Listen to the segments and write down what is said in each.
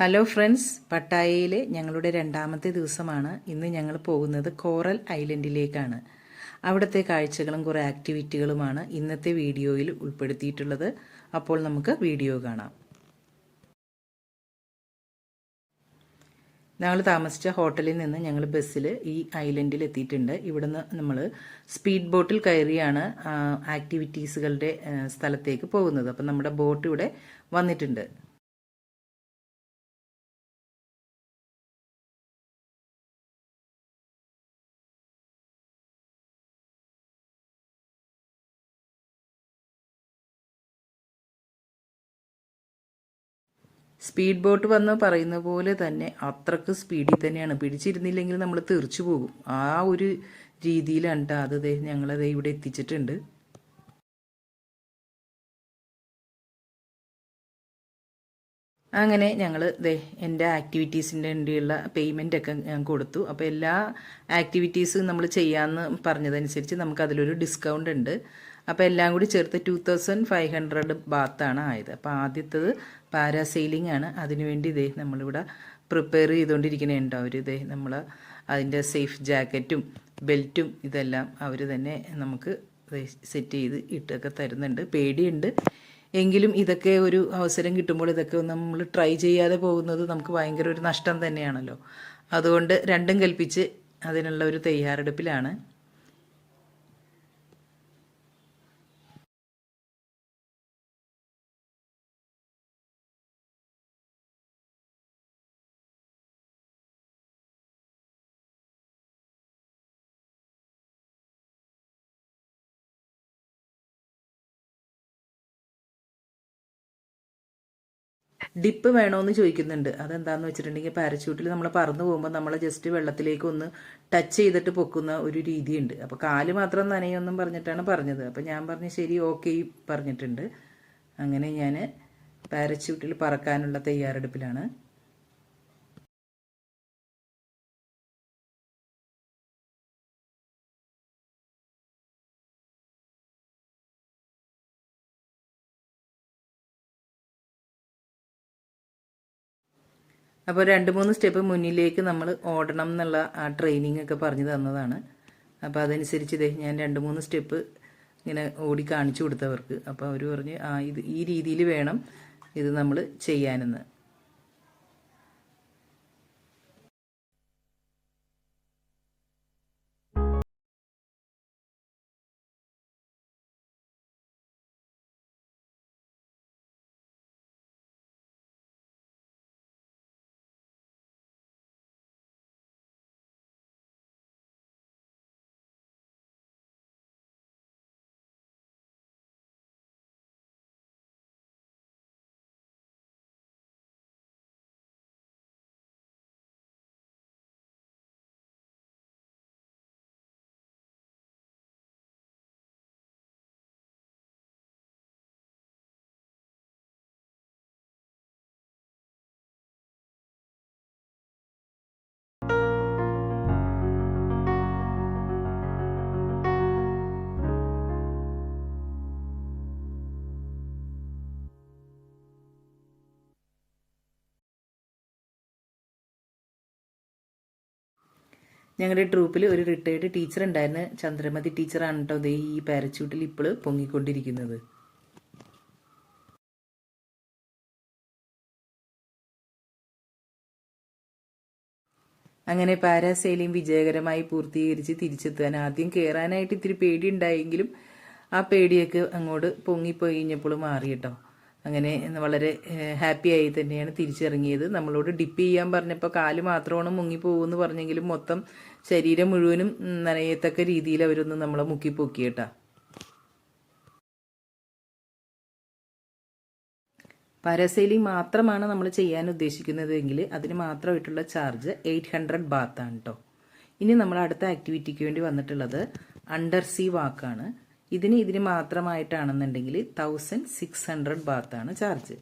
Hello friends, പട്ടായയിലെ ഞങ്ങളുടെ രണ്ടാമത്തെ ദിവസമാണ്. ഇന്ന് ഞങ്ങൾ പോകുന്നത് കോറൽ ഐലൻഡിലേക്കാണ്. അവിടുത്തെ കാഴ്ചകളും കുറേ ആക്ടിവിറ്റികളുമാണ് ഇന്നത്തെ വീഡിയോയിൽ ഉൾപ്പെടുത്തിയിട്ടുള്ളത്. അപ്പോൾ നമുക്ക് വീഡിയോ കാണാം. ഞങ്ങൾ താമസിച്ച ഹോട്ടലിൽ നിന്ന് ഞങ്ങൾ ബസ്സിൽ ഈ ഐലൻഡിൽ എത്തിയിട്ടുണ്ട്. ഇവിടുന്ന് നമ്മൾ സ്പീഡ് ബോട്ടിൽ കയറിയാണ് ആക്ടിവിറ്റീസുകളുടെ സ്ഥലത്തേക്ക് പോകുന്നത്. അപ്പം നമ്മുടെ ബോട്ട് ഇവിടെ വന്നിട്ടുണ്ട്. സ്പീഡ് ബോട്ട് വന്ന് പറയുന്ന പോലെ തന്നെ അത്രക്ക് സ്പീഡിൽ തന്നെയാണ്. പിടിച്ചിരുന്നില്ലെങ്കിൽ നമ്മൾ തെറിച്ചു പോകും. ആ ഒരു രീതിയിലാണ് അത് ഞങ്ങളത് ഇവിടെ എത്തിച്ചിട്ടുണ്ട്. അങ്ങനെ ഞങ്ങൾ എൻ്റെ ആക്ടിവിറ്റീസിൻ്റെ വേണ്ടിയുള്ള പേയ്മെൻ്റ് ഒക്കെ ഞാൻ കൊടുത്തു. അപ്പോൾ എല്ലാ ആക്ടിവിറ്റീസും നമ്മൾ ചെയ്യാമെന്ന് പറഞ്ഞതനുസരിച്ച് നമുക്ക് അതിലൊരു ഡിസ്കൗണ്ട് ഉണ്ട്. അപ്പോൾ എല്ലാം കൂടി ചേർത്ത് 2500 ബാത്താണ് ആയത്. അപ്പോൾ ആദ്യത്തത് പാരാസെയിലിംഗ് ആണ്. അതിനുവേണ്ടി നമ്മളിവിടെ പ്രിപ്പയർ ചെയ്തുകൊണ്ടിരിക്കണുണ്ട് അവർ. നമ്മൾ അതിൻ്റെ സേഫ് ജാക്കറ്റും ബെൽറ്റും ഇതെല്ലാം അവർ തന്നെ നമുക്ക് സെറ്റ് ചെയ്ത് ഇട്ടൊക്കെ തരുന്നുണ്ട്. പേടിയുണ്ട്, എങ്കിലും ഇതൊക്കെ ഒരു അവസരം കിട്ടുമ്പോൾ ഇതൊക്കെ നമ്മൾ ട്രൈ ചെയ്യാതെ പോകുന്നത് നമുക്ക് ഭയങ്കര ഒരു നഷ്ടം തന്നെയാണല്ലോ. അതുകൊണ്ട് രണ്ടും കൽപ്പിച്ച് അതിനുള്ള ഒരു തയ്യാറെടുപ്പിലാണ്. ഡിപ്പ് വേണമെന്ന് ചോദിക്കുന്നുണ്ട്. അതെന്താണെന്ന് വെച്ചിട്ടുണ്ടെങ്കിൽ പാരച്യൂട്ടിൽ നമ്മൾ പറന്നു പോകുമ്പോൾ നമ്മളെ ജസ്റ്റ് വെള്ളത്തിലേക്ക് ഒന്ന് ടച്ച് ചെയ്തിട്ട് പൊക്കുന്ന ഒരു രീതിയുണ്ട്. അപ്പോൾ കാല് മാത്രം നനയൊന്നും പറഞ്ഞിട്ടാണ് പറഞ്ഞത്. അപ്പോൾ ഞാൻ പറഞ്ഞു ശരി, ഓക്കെ പറഞ്ഞിട്ടുണ്ട്. അങ്ങനെ ഞാൻ പാരച്യൂട്ടിൽ പറക്കാനുള്ള തയ്യാറെടുപ്പിലാണ്. അപ്പോൾ 2-3 സ്റ്റെപ്പ് മുന്നിലേക്ക് നമ്മൾ ഓടണം എന്നുള്ള ആ ട്രെയിനിങ് ഒക്കെ പറഞ്ഞു തന്നതാണ്. അപ്പോൾ അതനുസരിച്ച് ഞാൻ 2-3 സ്റ്റെപ്പ് ഇങ്ങനെ ഓടി കാണിച്ചു കൊടുത്തവർക്ക്. അപ്പോൾ അവർ പറഞ്ഞ് ഇത് ഈ രീതിയിൽ വേണം ഇത് നമ്മൾ ചെയ്യാനെന്ന്. ഞങ്ങളുടെ ട്രൂപ്പിൽ ഒരു റിട്ടയർഡ് ടീച്ചർ ഉണ്ടായിരുന്നു. ചന്ദ്രമതി ടീച്ചറാണ് കേട്ടോ ഈ പാരച്യൂട്ടിൽ ഇപ്പോൾ പൊങ്ങിക്കൊണ്ടിരിക്കുന്നത്. അങ്ങനെ പാരാസെയിലിംഗ് വിജയകരമായി പൂർത്തീകരിച്ച് തിരിച്ചെത്താൻ ആദ്യം കയറാനായിട്ട് ഇത്തിരി പേടിയുണ്ടായെങ്കിലും ആ പേടിയൊക്കെ അങ്ങോട്ട് പൊങ്ങിപ്പോയി കഴിഞ്ഞപ്പോൾ മാറി കേട്ടോ. അങ്ങനെ വളരെ ഹാപ്പിയായി തന്നെയാണ് തിരിച്ചിറങ്ങിയത്. നമ്മളോട് ഡിപ്പ് ചെയ്യാൻ പറഞ്ഞപ്പോൾ കാല് മാത്രമാണ് മുങ്ങിപ്പോകുമെന്ന് പറഞ്ഞെങ്കിലും മൊത്തം ശരീരം മുഴുവനും നനയത്തക്ക രീതിയിൽ അവരൊന്ന് നമ്മളെ മുക്കിപ്പൊക്കി കേട്ടാ. പാരാസെയിലിംഗ് മാത്രമാണ് നമ്മൾ ചെയ്യാൻ ഉദ്ദേശിക്കുന്നതെങ്കിൽ അതിന് മാത്രമായിട്ടുള്ള ചാർജ് 800 ബാത്താണ് കേട്ടോ. ഇനി നമ്മൾ അടുത്ത ആക്ടിവിറ്റിക്ക് വേണ്ടി വന്നിട്ടുള്ളത് അണ്ടർ സീ വാക്കാണ്. ഇതിന് മാത്രമായിട്ടാണെന്നുണ്ടെങ്കിൽ 1600 ബാത്താണ് ചാർജ്.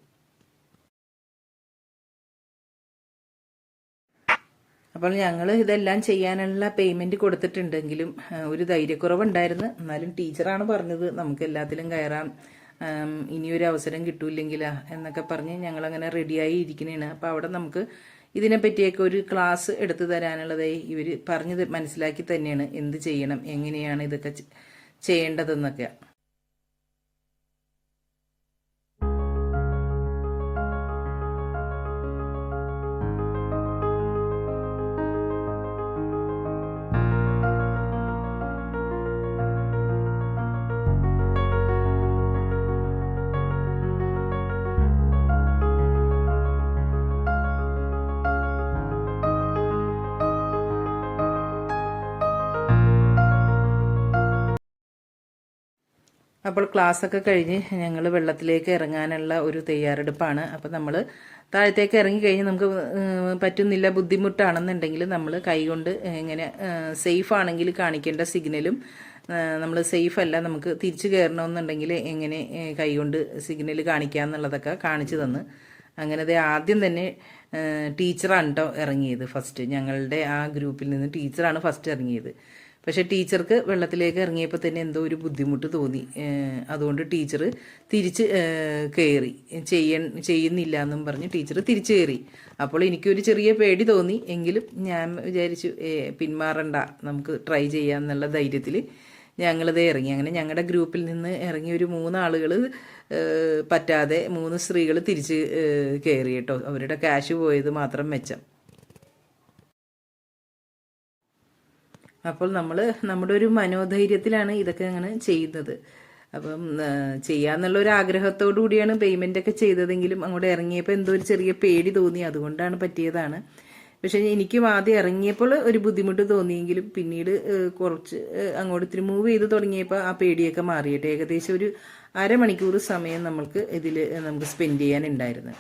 അപ്പോൾ ഞങ്ങൾ ഇതെല്ലാം ചെയ്യാനുള്ള പേയ്മെൻറ്റ് കൊടുത്തിട്ടുണ്ടെങ്കിലും ഒരു ധൈര്യക്കുറവുണ്ടായിരുന്നു. എന്നാലും ടീച്ചറാണ് പറഞ്ഞത് നമുക്ക് എല്ലാത്തിലും കയറാം, ഇനിയൊരു അവസരം കിട്ടൂല്ലെങ്കിലാ എന്നൊക്കെ പറഞ്ഞ് ഞങ്ങളങ്ങനെ റെഡിയായി ഇരിക്കുന്നതാണ്. അപ്പോൾ അവിടെ നമുക്ക് ഇതിനെപ്പറ്റിയൊക്കെ ഒരു ക്ലാസ് എടുത്തു തരാനുള്ളതായി ഇവർ പറഞ്ഞത് മനസ്സിലാക്കി തന്നെയാണ് എന്ത് ചെയ്യണം, എങ്ങനെയാണ് ഇതൊക്കെ ചെയ്യേണ്ടതെന്നൊക്കെ. അപ്പോൾ ക്ലാസ്സൊക്കെ കഴിഞ്ഞ് ഞങ്ങൾ വെള്ളത്തിലേക്ക് ഇറങ്ങാനുള്ള ഒരു തയ്യാറെടുപ്പാണ്. അപ്പോൾ നമ്മൾ താഴത്തേക്ക് ഇറങ്ങിക്കഴിഞ്ഞ് നമുക്ക് പറ്റുന്നില്ല, ബുദ്ധിമുട്ടാണെന്നുണ്ടെങ്കിൽ നമ്മൾ കൈകൊണ്ട് ഇങ്ങനെ സേഫ് ആണെങ്കിൽ കാണിക്കേണ്ട സിഗ്നലും, നമ്മൾ സേഫ് അല്ല നമുക്ക് തിരിച്ചു കയറണമെന്നുണ്ടെങ്കിൽ എങ്ങനെ കൈകൊണ്ട് സിഗ്നൽ കാണിക്കുക എന്നുള്ളതൊക്കെ കാണിച്ചു തന്ന്. അങ്ങനെ ആദ്യം തന്നെ ടീച്ചറാണ് കേട്ടോ ഇറങ്ങിയത് ഫസ്റ്റ്. ഞങ്ങളുടെ ആ ഗ്രൂപ്പിൽ നിന്ന് ടീച്ചറാണ് ഫസ്റ്റ് ഇറങ്ങിയത്. പക്ഷേ ടീച്ചർക്ക് വെള്ളത്തിലേക്ക് ഇറങ്ങിയപ്പോൾ തന്നെ എന്തോ ഒരു ബുദ്ധിമുട്ട് തോന്നി. അതുകൊണ്ട് ടീച്ചർ തിരിച്ച് കയറി, ചെയ്യുന്നില്ല എന്നും പറഞ്ഞ് ടീച്ചർ തിരിച്ച് കയറി. അപ്പോൾ എനിക്കൊരു ചെറിയ പേടി തോന്നി. എങ്കിലും ഞാൻ വിചാരിച്ചു പിന്മാറണ്ട, നമുക്ക് ട്രൈ ചെയ്യാം എന്നുള്ള ധൈര്യത്തിൽ ഞങ്ങളിതേ ഇറങ്ങി. അങ്ങനെ ഞങ്ങളുടെ ഗ്രൂപ്പിൽ നിന്ന് ഇറങ്ങിയ ഒരു 3 ആളുകൾ പറ്റാതെ 3 സ്ത്രീകൾ തിരിച്ച് കയറി കേട്ടോ. അവരുടെ ക്യാഷ് പോയത് മാത്രം മെച്ചം. അപ്പോൾ നമ്മൾ നമ്മുടെ ഒരു മനോധൈര്യത്തിലാണ് ഇതൊക്കെ അങ്ങനെ ചെയ്യുന്നത്. അപ്പം ചെയ്യാന്നുള്ള ഒരു ആഗ്രഹത്തോടു കൂടിയാണ് പേയ്മെൻ്റൊക്കെ ചെയ്തതെങ്കിലും അങ്ങോട്ട് ഇറങ്ങിയപ്പോൾ എന്തോ ഒരു ചെറിയ പേടി തോന്നി, അതുകൊണ്ടാണ് പറ്റിയതാണ്. പക്ഷേ എനിക്കും ആദ്യം ഇറങ്ങിയപ്പോൾ ഒരു ബുദ്ധിമുട്ട് തോന്നിയെങ്കിലും പിന്നീട് കുറച്ച് അങ്ങോട്ട് ഇത്തിരി മൂവ് ചെയ്ത് തുടങ്ങിയപ്പോൾ ആ പേടിയൊക്കെ മാറിയിട്ട് ഏകദേശം ഒരു അരമണിക്കൂർ സമയം നമുക്ക് സ്പെൻഡ് ചെയ്യാനുണ്ടായിരുന്നു.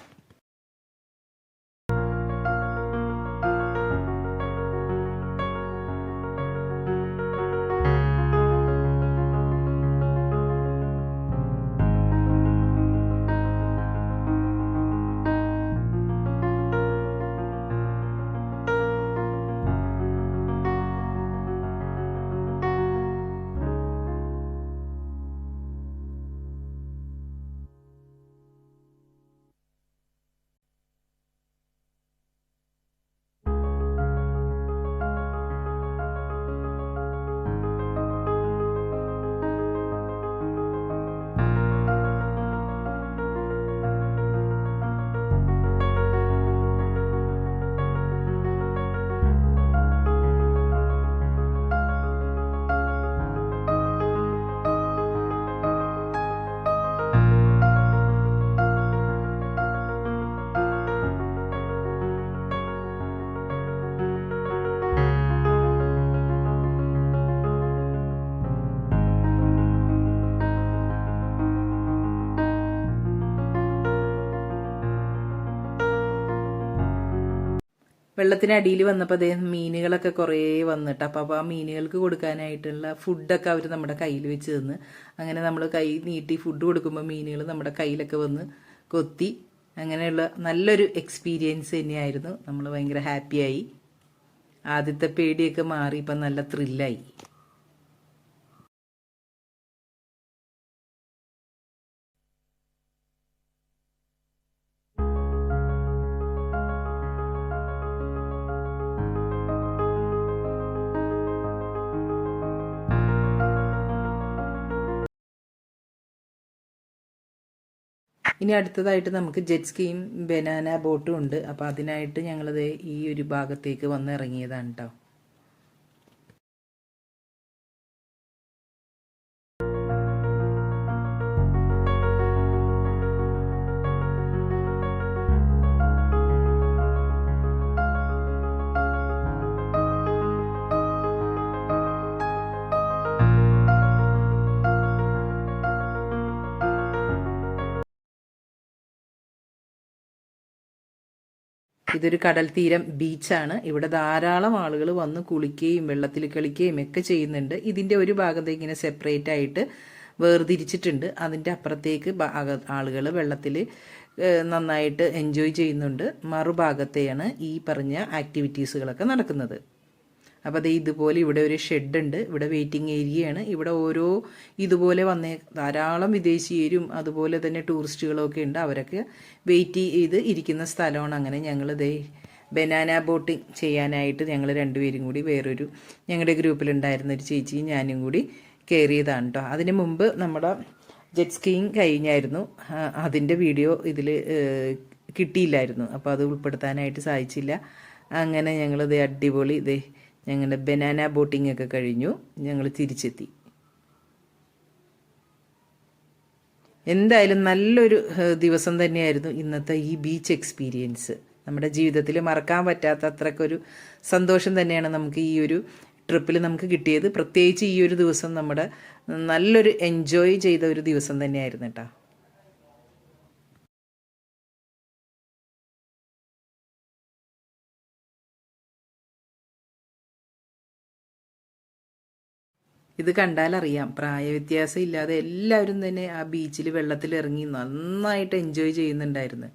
വെള്ളത്തിനടിയിൽ വന്നപ്പോൾ അതേ മീനുകളൊക്കെ കുറേ വന്നിട്ട് അപ്പോൾ ആ മീനുകൾക്ക് കൊടുക്കാനായിട്ടുള്ള ഫുഡൊക്കെ അവർ നമ്മുടെ കയ്യിൽ വെച്ച് തന്ന്. അങ്ങനെ നമ്മൾ കൈ നീട്ടി ഫുഡ് കൊടുക്കുമ്പോൾ മീനുകൾ നമ്മുടെ കയ്യിലൊക്കെ വന്ന് കൊത്തി. അങ്ങനെയുള്ള നല്ലൊരു എക്സ്പീരിയൻസ് തന്നെയായിരുന്നു. നമ്മൾ ഭയങ്കര ഹാപ്പിയായി. ആദ്യത്തെ പേടിയൊക്കെ മാറി, ഇപ്പം നല്ല ത്രില്ലായി. ഇനി അടുത്തതായിട്ട് നമുക്ക് ജെറ്റ് സ്കീയും ബനാന ബോട്ടും ഉണ്ട്. അപ്പോൾ അതിനായിട്ട് ഞങ്ങളത് ഈ ഒരു ഭാഗത്തേക്ക് വന്ന് ഇറങ്ങിയതാണ് കേട്ടോ. ഇതൊരു കടൽ തീരം ബീച്ചാണ്. ഇവിടെ ധാരാളം ആളുകൾ വന്ന് കുളിക്കുകയും വെള്ളത്തിൽ കളിക്കുകയും ഒക്കെ ചെയ്യുന്നുണ്ട്. ഇതിൻ്റെ ഒരു ഭാഗത്ത് ഇങ്ങനെ സെപ്പറേറ്റ് ആയിട്ട് വേർതിരിച്ചിട്ടുണ്ട്. അതിൻ്റെ അപ്പുറത്തേക്ക് ആളുകൾ വെള്ളത്തിൽ നന്നായിട്ട് എൻജോയ് ചെയ്യുന്നുണ്ട്. മറുഭാഗത്തെയാണ് ഈ പറഞ്ഞ ആക്ടിവിറ്റീസുകളൊക്കെ നടക്കുന്നത്. അപ്പോൾ അത് ഇതുപോലെ ഇവിടെ ഒരു ഷെഡ് ഉണ്ട്, ഇവിടെ വെയിറ്റിംഗ് ഏരിയയാണ്. ഇവിടെ ഓരോ ഇതുപോലെ ധാരാളം വിദേശീയരും അതുപോലെ തന്നെ ടൂറിസ്റ്റുകളൊക്കെ ഉണ്ട്. അവരൊക്കെ വെയിറ്റ് ചെയ്ത് ഇരിക്കുന്ന സ്ഥലമാണ്. അങ്ങനെ ഞങ്ങളിതേ ബനാന ബോട്ടിങ് ചെയ്യാനായിട്ട് ഞങ്ങൾ രണ്ടുപേരും കൂടി വേറൊരു ഞങ്ങളുടെ ഗ്രൂപ്പിലുണ്ടായിരുന്ന ഒരു ചേച്ചിയും ഞാനും കൂടി കയറിയതാണ് കേട്ടോ. അതിന് മുമ്പ് നമ്മുടെ ജെറ്റ് സ്കീയിങ് കഴിഞ്ഞായിരുന്നു. അതിൻ്റെ വീഡിയോ ഇതിൽ കിട്ടിയില്ലായിരുന്നു, അപ്പോൾ അത് ഉൾപ്പെടുത്താനായിട്ട് സാധിച്ചില്ല. അങ്ങനെ ഞങ്ങളിത് അടിപൊളി ഞങ്ങളുടെ ബനാന ബോട്ടിംഗ് ഒക്കെ കഴിഞ്ഞു. ഞങ്ങൾ തിരിച്ചെത്തി. എന്തായാലും നല്ലൊരു ദിവസം തന്നെയായിരുന്നു ഇന്നത്തെ ഈ ബീച്ച് എക്സ്പീരിയൻസ്. നമ്മുടെ ജീവിതത്തിൽ മറക്കാൻ പറ്റാത്ത അത്രക്കൊരു സന്തോഷം തന്നെയാണ് നമുക്ക് ഈ ഒരു ട്രിപ്പിൽ നമുക്ക് കിട്ടിയത്. പ്രത്യേകിച്ച് ഈ ഒരു ദിവസം നമ്മുടെ നല്ലൊരു എൻജോയ് ചെയ്ത ഒരു ദിവസം തന്നെയായിരുന്നു കേട്ടോ. ഇത് കണ്ടാലറിയാം, പ്രായവ്യത്യാസം ഇല്ലാതെ എല്ലാവരും തന്നെ ആ ബീച്ചിൽ വെള്ളത്തിൽ ഇറങ്ങി നന്നായിട്ട് എൻജോയ് ചെയ്യുന്നുണ്ടായിരുന്നു.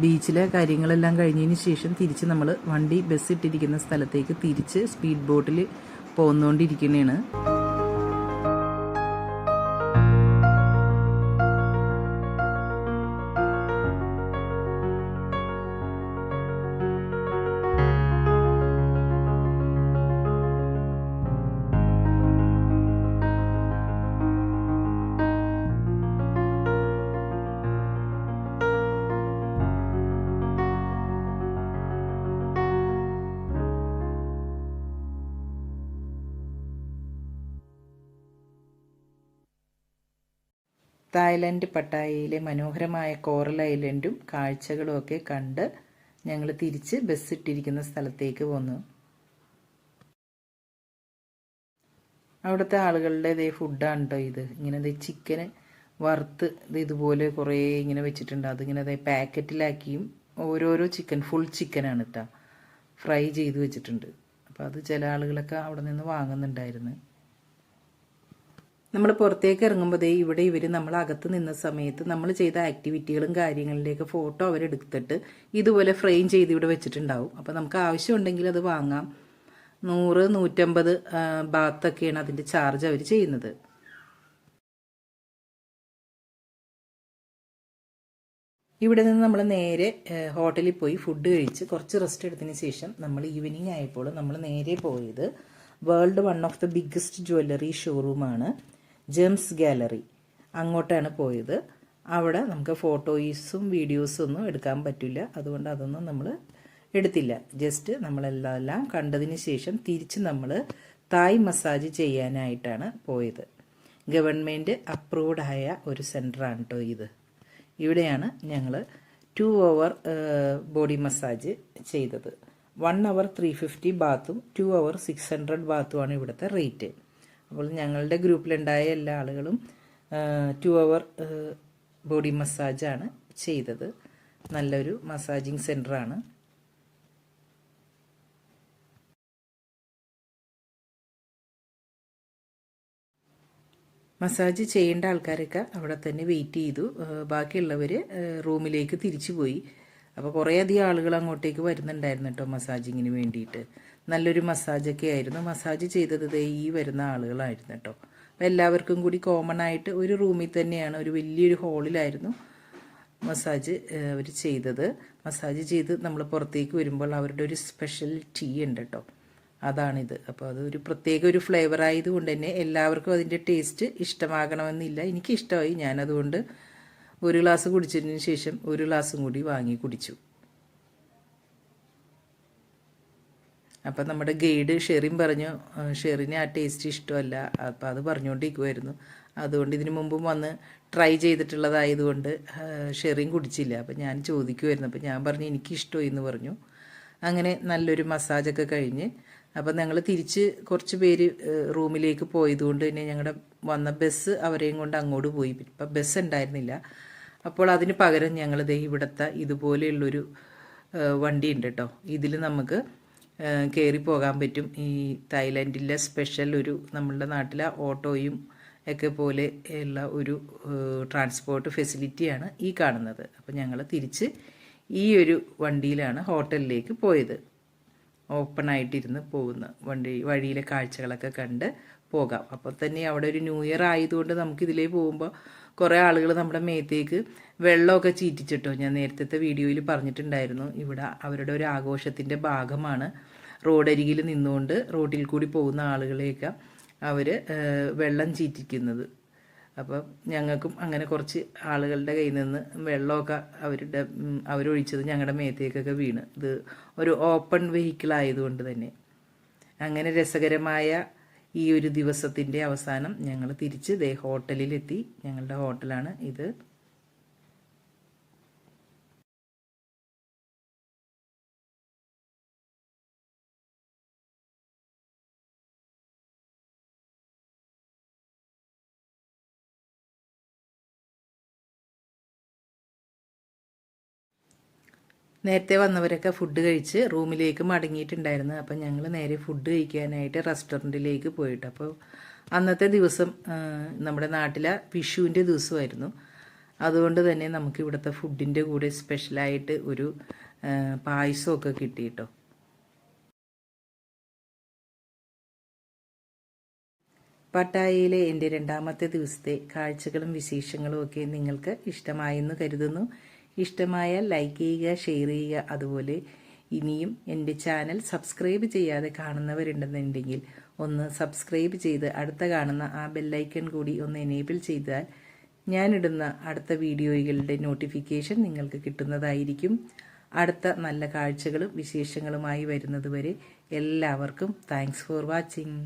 ബീച്ചിലെ കാര്യങ്ങളെല്ലാം കഴിഞ്ഞതിന് ശേഷം തിരിച്ച് നമ്മൾ ബസ് ഇട്ടിരിക്കുന്ന സ്ഥലത്തേക്ക് തിരിച്ച് സ്പീഡ് ബോട്ടിൽ പോന്നുകൊണ്ടിരിക്കുന്നതാണ്. തായ്ലൻഡ് പട്ടായയിലെ മനോഹരമായ കോറൽ ഐലൻഡും കാഴ്ചകളും ഒക്കെ കണ്ട് ഞങ്ങൾ തിരിച്ച് ബസ് ഇട്ടിരിക്കുന്ന സ്ഥലത്തേക്ക് പോന്നു. അവിടുത്തെ ആളുകളുടെ ഫുഡാണ് കേട്ടോ ഇത്. ഇങ്ങനെ ചിക്കന് വറുത്ത് ഇതുപോലെ കുറേ ഇങ്ങനെ വെച്ചിട്ടുണ്ട്. അതിങ്ങനെ പാക്കറ്റിലാക്കിയും ഓരോരോ ചിക്കൻ ഫുൾ ചിക്കനാണ് കേട്ടോ, ഫ്രൈ ചെയ്ത് വെച്ചിട്ടുണ്ട്. അപ്പോൾ അത് ചില ആളുകളൊക്കെ അവിടെ നിന്ന് വാങ്ങുന്നുണ്ടായിരുന്നു. നമ്മൾ പുറത്തേക്ക് ഇറങ്ങുമ്പോൾ ഇവിടെ ഇവർ നമ്മൾ അകത്ത് നിന്ന സമയത്ത് നമ്മൾ ചെയ്ത ആക്ടിവിറ്റികളും കാര്യങ്ങളിലേക്ക് ഫോട്ടോ അവരെടുത്തിട്ട് ഇതുപോലെ ഫ്രെയിം ചെയ്ത് ഇവിടെ വെച്ചിട്ടുണ്ടാവും. അപ്പോൾ നമുക്ക് ആവശ്യമുണ്ടെങ്കിൽ അത് വാങ്ങാം. 100-150 ബാത്തൊക്കെയാണ് അതിൻ്റെ ചാർജ് അവർ ചെയ്യുന്നത്. ഇവിടെ നിന്ന് നമ്മൾ നേരെ ഹോട്ടലിൽ പോയി ഫുഡ് കഴിച്ച് കുറച്ച് റെസ്റ്റ് എടുത്തതിന് ശേഷം നമ്മൾ ഈവനിങ് ആയപ്പോൾ നമ്മൾ നേരെ പോയത് world one of the biggest jewellery ഷോറൂമാണ് ജെംസ് ഗാലറി. അങ്ങോട്ടാണ് പോയത്. അവിടെ നമുക്ക് ഫോട്ടോസും വീഡിയോസും ഒന്നും എടുക്കാൻ പറ്റില്ല, അതുകൊണ്ട് അതൊന്നും നമ്മൾ എടുത്തില്ല. ജസ്റ്റ് നമ്മളെല്ലാം കണ്ടതിന് ശേഷം തിരിച്ച് നമ്മൾ തായ് മസാജ് ചെയ്യാനായിട്ടാണ് പോയത്. ഗവൺമെൻറ് അപ്രൂവ്ഡ് ആയ ഒരു സെൻറ്ററാണ് കേട്ടോ ഇത്. ഇവിടെയാണ് ഞങ്ങൾ 2 hour ബോഡി മസാജ് ചെയ്തത്. 1 hour 350 ബാത്തും 2 hour 600 ബാത്തുമാണ് ഇവിടുത്തെ റേറ്റ്. അപ്പോൾ ഞങ്ങളുടെ ഗ്രൂപ്പിലുണ്ടായ എല്ലാ ആളുകളും 2 hour ബോഡി മസാജാണ് ചെയ്തത്. നല്ലൊരു മസാജിങ് സെൻറ്ററാണ്. മസാജ് ചെയ്യേണ്ട ആൾക്കാരൊക്കെ അവിടെ തന്നെ വെയിറ്റ് ചെയ്തു. ബാക്കിയുള്ളവർ റൂമിലേക്ക് തിരിച്ചു പോയി. അപ്പോൾ കുറേയധികം ആളുകൾ അങ്ങോട്ടേക്ക് വരുന്നുണ്ടായിരുന്നു കേട്ടോ മസാജിങ്ങിന് വേണ്ടിയിട്ട്. നല്ലൊരു മസാജൊക്കെ ആയിരുന്നു. മസാജ് ചെയ്തത് ഈ വരുന്ന ആളുകളായിരുന്നു കേട്ടോ. അപ്പോൾ എല്ലാവർക്കും കൂടി കോമൺ ആയിട്ട് ഒരു റൂമിൽ തന്നെയാണ്, ഒരു വലിയൊരു ഹാളിലായിരുന്നു മസാജ് അവർ ചെയ്തത്. മസാജ് ചെയ്ത് നമ്മൾ പുറത്തേക്ക് വരുമ്പോൾ അവരുടെ ഒരു സ്പെഷ്യൽ ടീ ഉണ്ട് കേട്ടോ, അതാണിത്. അപ്പോൾ അതൊരു പ്രത്യേക ഒരു ഫ്ലേവർ ആയതുകൊണ്ട് തന്നെ എല്ലാവർക്കും അതിൻ്റെ ടേസ്റ്റ് ഇഷ്ടമാകണമെന്നില്ല. എനിക്കിഷ്ടമായി. ഞാനതുകൊണ്ട് ഒരു ഗ്ലാസ് കുടിച്ചതിന് ശേഷം ഒരു ഗ്ലാസും കൂടി വാങ്ങി കുടിച്ചു. അപ്പം നമ്മുടെ ഗൈഡ് ഷെറിൻ പറഞ്ഞു ഷെറിന് ആ ടേസ്റ്റ് ഇഷ്ടമല്ല. അപ്പോൾ അത് പറഞ്ഞുകൊണ്ടിരിക്കുമായിരുന്നു. അതുകൊണ്ട് ഇതിനു മുമ്പും വന്ന് ട്രൈ ചെയ്തിട്ടുള്ളതായതുകൊണ്ട് ഷെറിൻ കുടിച്ചില്ല. അപ്പം ഞാൻ ചോദിക്കുമായിരുന്നു. അപ്പം ഞാൻ പറഞ്ഞു എനിക്കിഷ്ടമായി എന്ന് പറഞ്ഞു. അങ്ങനെ നല്ലൊരു മസാജൊക്കെ കഴിഞ്ഞ് അപ്പം ഞങ്ങൾ തിരിച്ച് കുറച്ച് പേര് റൂമിലേക്ക് പോയതുകൊണ്ട് തന്നെ ഞങ്ങളുടെ വന്ന ബസ് അവരെയും കൊണ്ട് അങ്ങോട്ട് പോയി. ഇപ്പം ബസ് ഉണ്ടായിരുന്നില്ല. അപ്പോൾ അതിന് പകരം ഞങ്ങൾ ഇവിടുത്തെ ഇതുപോലെയുള്ളൊരു വണ്ടി ഉണ്ട് കേട്ടോ. ഇതിൽ നമുക്ക് കയറി പോകാൻ പറ്റും. ഈ തായ്ലാൻഡിലെ സ്പെഷ്യൽ ഒരു നമ്മളുടെ നാട്ടിലെ ഓട്ടോയും ഒക്കെ പോലെ ഉള്ള ഒരു ട്രാൻസ്പോർട്ട് ഫെസിലിറ്റിയാണ് ഈ കാണുന്നത്. അപ്പോൾ ഞങ്ങൾ തിരിച്ച് ഈ ഒരു വണ്ടിയിലാണ് ഹോട്ടലിലേക്ക് പോയത്. ഓപ്പൺ ആയിട്ടിരുന്ന് പോകുന്ന വഴിയിലെ കാഴ്ചകളൊക്കെ കണ്ട് പോകാം. അപ്പോൾ തന്നെ അവിടെ ഒരു ന്യൂ ഇയർ ആയതുകൊണ്ട് നമുക്കിതിലേ പോകുമ്പോൾ കുറേ ആളുകൾ നമ്മുടെ മേത്തേക്ക് വെള്ളമൊക്കെ ചീറ്റിച്ചിട്ടോ. ഞാൻ നേരത്തെ വീഡിയോയിൽ പറഞ്ഞിട്ടുണ്ടായിരുന്നു. ഇവിടെ അവരുടെ ഒരു ആഘോഷത്തിൻ്റെ ഭാഗമാണ് റോഡരികിൽ നിന്നുകൊണ്ട് റോഡിൽ കൂടി പോകുന്ന ആളുകളെയൊക്കെ അവർ വെള്ളം ചീറ്റിക്കുന്നത്. അപ്പം ഞങ്ങൾക്കും അങ്ങനെ കുറച്ച് ആളുകളുടെ കയ്യിൽ നിന്ന് വെള്ളമൊക്കെ അവരൊഴിച്ചത് ഞങ്ങളുടെ മേത്തേക്കൊക്കെ വീണ്. ഇത് ഒരു ഓപ്പൺ വെഹിക്കിൾ ആയതുകൊണ്ട് തന്നെ അങ്ങനെ രസകരമായ ഈ ഒരു ദിവസത്തിൻ്റെ അവസാനം ഞങ്ങൾ തിരിച്ച് ഹോട്ടലിലെത്തി. ഞങ്ങളുടെ ഹോട്ടലാണ് ഇത്. നേരത്തെ വന്നവരൊക്കെ ഫുഡ് കഴിച്ച് റൂമിലേക്ക് മടങ്ങിയിട്ടുണ്ടായിരുന്നു. അപ്പം ഞങ്ങൾ നേരെ ഫുഡ് കഴിക്കാനായിട്ട് റെസ്റ്റോറൻറ്റിലേക്ക് പോയിട്ട്. അപ്പോൾ അന്നത്തെ ദിവസം നമ്മുടെ നാട്ടിലെ വിഷുവിൻ്റെ ദിവസമായിരുന്നു. അതുകൊണ്ട് തന്നെ നമുക്ക് ഇവിടുത്തെ ഫുഡിൻ്റെ കൂടെ സ്പെഷ്യലായിട്ട് ഒരു പായസമൊക്കെ കിട്ടി കേട്ടോ. പട്ടായയിലെ എൻ്റെ 2ാമത്തെ ദിവസത്തെ കാഴ്ചകളും വിശേഷങ്ങളും ഒക്കെ നിങ്ങൾക്ക് ഇഷ്ടമായെന്ന് കരുതുന്നു. ഇഷ്ടമായാൽ ലൈക്ക് ചെയ്യുക, ഷെയർ ചെയ്യുക. അതുപോലെ ഇനിയും എൻ്റെ ചാനൽ സബ്സ്ക്രൈബ് ചെയ്യാതെ കാണുന്നവരുണ്ടെന്നുണ്ടെങ്കിൽ ഒന്ന് സബ്സ്ക്രൈബ് ചെയ്ത് അടുത്ത കാണുന്ന ആ ബെല്ലൈക്കൺ കൂടി ഒന്ന് എനേബിൾ ചെയ്താൽ ഞാനിടുന്ന അടുത്ത വീഡിയോകളുടെ നോട്ടിഫിക്കേഷൻ നിങ്ങൾക്ക് കിട്ടുന്നതായിരിക്കും. അടുത്ത നല്ല കാഴ്ചകളും വിശേഷങ്ങളുമായി വരുന്നതുവരെ എല്ലാവർക്കും താങ്ക്സ് ഫോർ വാച്ചിങ്.